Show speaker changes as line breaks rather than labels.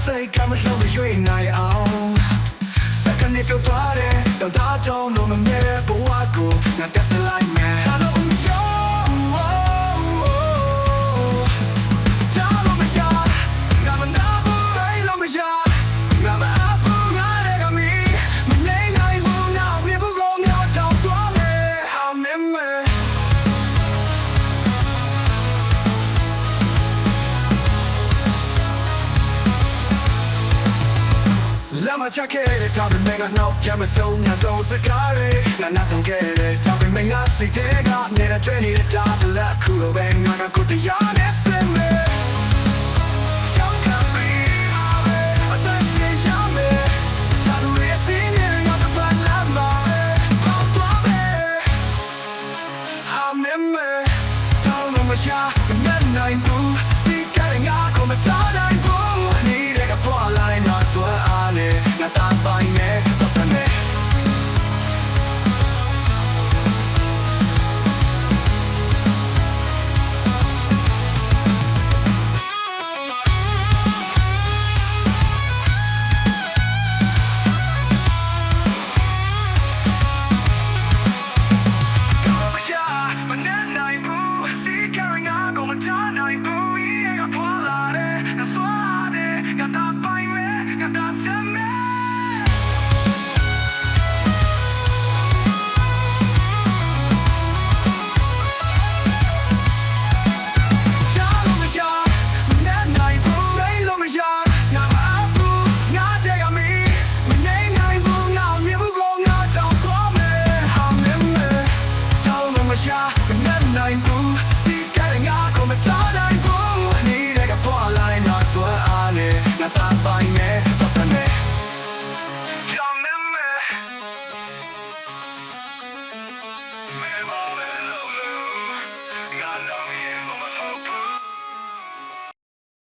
စိတ်ကမလှုပ်ရွေးနိုင်အောင်စက္ကန့်နဲ့ပြောသွားတယ်တော့ဒါကြောင့်လို့မမြဲဘဝကိုငါတက်စလိုက်မယ်ဒါလို့မရဒါလို့မရငါမနာဘူးတိုင်းလို့မရငါမအပ်ဘူးငါလည်းကမီမနေနိုင်ဘူးငါပြေဘူးကောငါတောင်းသွားမယ်ဟာမင်းမဲLet me check it, top and make a note, jam a song, ya so sakari. Na na don't get it, top and make a see, take out, need a train, need a dot, let cool bang, I got good to yarn,